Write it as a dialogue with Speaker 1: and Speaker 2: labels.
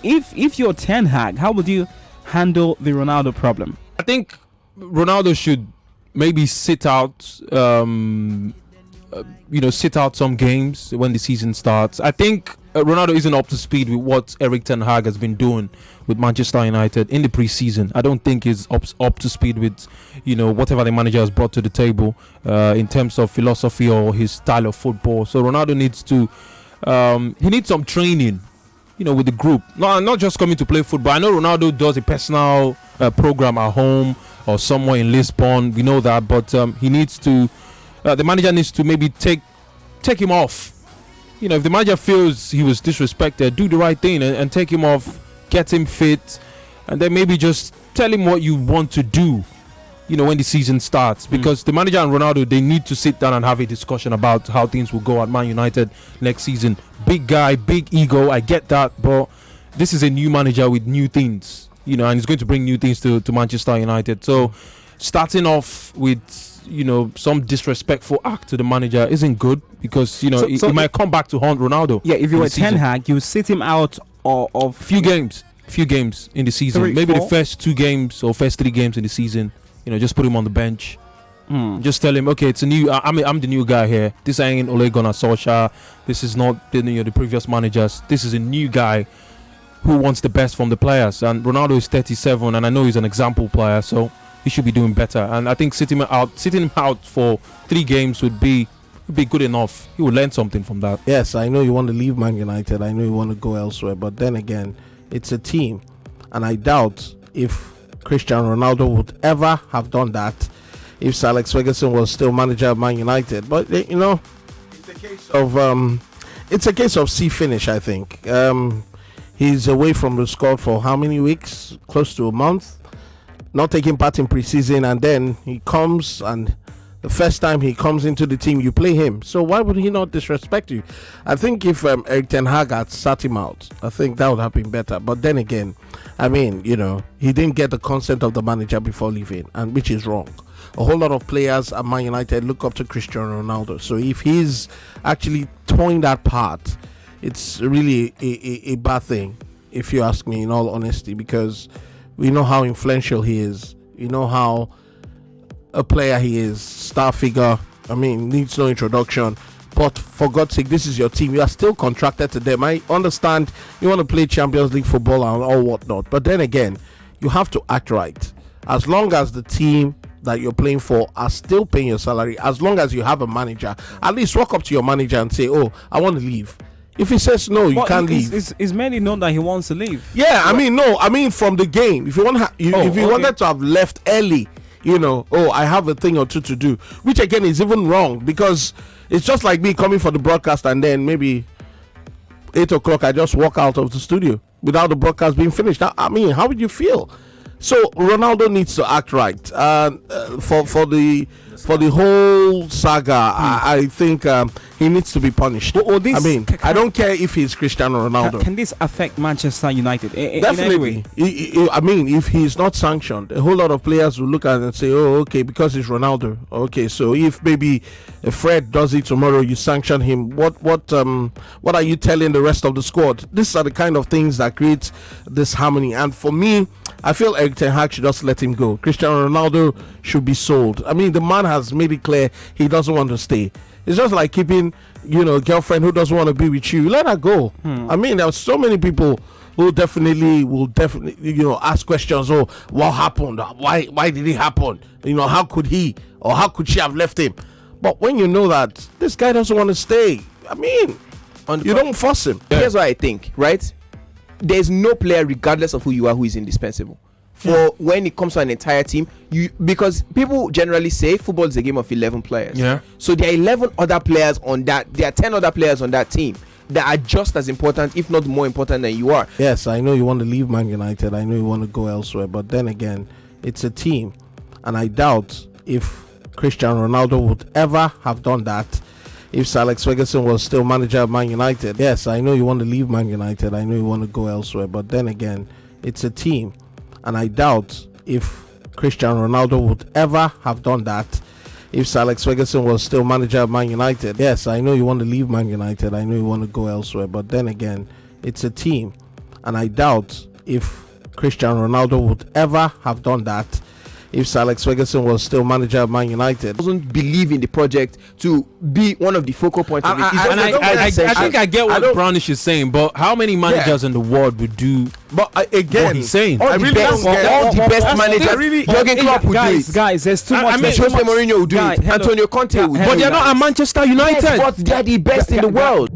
Speaker 1: If you're Ten Hag, how would you handle the Ronaldo problem?
Speaker 2: I think Ronaldo should maybe sit out, sit out some games when the season starts. I think Ronaldo isn't up to speed with what Erik ten Hag has been doing with Manchester United in the preseason. I don't think he's up to speed with, whatever the manager has brought to the table in terms of philosophy or his style of football. So Ronaldo needs to, he needs some training, with the group. Not just coming to play football. I know Ronaldo does a personal program at home or somewhere in Lisbon. We know that, but he needs to. The manager needs to maybe take him off. If the manager feels he was disrespected, do the right thing and take him off, get him fit, and then maybe just tell him what you want to do, when the season starts. Because the manager and Ronaldo, they need to sit down and have a discussion about how things will go at Man United next season. Big guy, big ego, I get that, but this is a new manager with new things, and he's going to bring new things to Manchester United. So starting off with some disrespectful act to the manager isn't good, because he might come back to haunt Ronaldo.
Speaker 1: Yeah, if you were Ten Hag, you sit him out of
Speaker 2: few games in the season, maybe 4? The first 2 games or first 3 games in the season. Just put him on the bench. Just tell him, okay, it's a new. I'm the new guy here. This ain't Ole Gunnar Solskjaer. This is not the previous managers. This is a new guy who wants the best from the players. And Ronaldo is 37, and I know he's an example player, so he should be doing better. And I think sitting him out for 3 games would be good enough. He would learn something from that.
Speaker 3: Yes, I know you want to leave Man United. I know you want to go elsewhere. But then again, it's a team. And I doubt if Cristiano Ronaldo would ever have done that if Sir Alex Ferguson was still manager of Man United. But, it's a case of see finish, I think. He's away from the squad for how many weeks? Close to a month. Not taking part in preseason, and then he comes, and the first time he comes into the team, you play him. So why would he not disrespect you? I think if Erik ten Hag had sat him out, I think that would have been better. But then again, he didn't get the consent of the manager before leaving, and which is wrong. A whole lot of players at Man United look up to Cristiano Ronaldo. So if he's actually toying that part, it's really a bad thing, if you ask me, in all honesty, because we know how influential he is. You know how a player he is, star figure. Needs no introduction. But for God's sake, this is your team. You are still contracted to them. I understand you want to play Champions League football and all whatnot. But then again, you have to act right. As long as the team that you're playing for are still paying your salary, as long as you have a manager, at least walk up to your manager and say, "Oh, I want to leave." If he says no, you can't leave.
Speaker 1: It's mainly known that he wants to leave.
Speaker 3: Yeah, from the game. If you wanted to have left early, I have a thing or two to do, which again is even wrong, because it's just like me coming for the broadcast and then maybe 8 o'clock I just walk out of the studio without the broadcast being finished. How would you feel? So Ronaldo needs to act right. For the whole saga, I think he needs to be punished. I don't care if he's Cristiano Ronaldo.
Speaker 1: Can this affect Manchester United?
Speaker 3: Definitely. If he's not sanctioned, a whole lot of players will look at it and say, "Oh, okay, because it's Ronaldo." Okay, so if maybe Fred does it tomorrow, you sanction him. What are you telling the rest of the squad? These are the kind of things that create this harmony. And for me, I feel Erik ten Hag should just let him go. Cristiano Ronaldo should be sold. The man has made it clear he doesn't want to stay. It's just like keeping, a girlfriend who doesn't want to be with you. Let her go. There are so many people who will definitely, ask questions. Oh, what happened? Why did it happen? How could he or how could she have left him? But when you know that this guy doesn't want to stay, you don't force him.
Speaker 4: Here's what I think, right? There's no player, regardless of who you are, who is indispensable. For when it comes to an entire team, because people generally say football is a game of 11 players.
Speaker 2: Yeah.
Speaker 4: So there are 11 other players on that. There are 10 other players on that team that are just as important, if not more important, than you are.
Speaker 3: Yes, I know you want to leave Man United. I know you want to go elsewhere. But then again, it's a team. And I doubt if Cristiano Ronaldo would ever have done that if Sir Alex Ferguson was still manager of Man United. Yes, I know you want to leave Man United. I know you want to go elsewhere. But then again, it's a team. And I doubt if Cristiano Ronaldo would ever have done that if Sir Alex Ferguson was still manager of Man United. Yes, I know you want to leave Man United. I know you want to go elsewhere. But then again, it's a team. And I doubt if Cristiano Ronaldo would ever have done that if Sir Alex Ferguson was still manager of Man United. Yes, I know you want to leave Man United. I know you want to go elsewhere. But then again, it's a team. And I doubt if Cristiano Ronaldo would ever have done that if Sir Alex Ferguson was still manager of Man United. Yes, I know you want to leave Man United. I know you want to go elsewhere. But then again, it's a team. And I doubt if Cristiano Ronaldo would ever have done that if Sir Alex Ferguson was still manager of Man United. Yes, I know you want to leave Man United. I know you want to go elsewhere. But then again, it's a team. and I doubt if Cristiano Ronaldo would ever have done that if Sir Alex Ferguson was still manager of Man United.
Speaker 4: Doesn't believe in the project to be one of the focal points of it.
Speaker 2: I think I get what Brownish is saying, but how many managers in the world would do what he's saying?
Speaker 4: All the best managers. Jurgen Klopp would do it.
Speaker 1: Guys, there's too much.
Speaker 4: Jose Mourinho would do it. Antonio Conte would do it.
Speaker 2: But they're not at Manchester United.
Speaker 4: Yes, but they're the best in the world.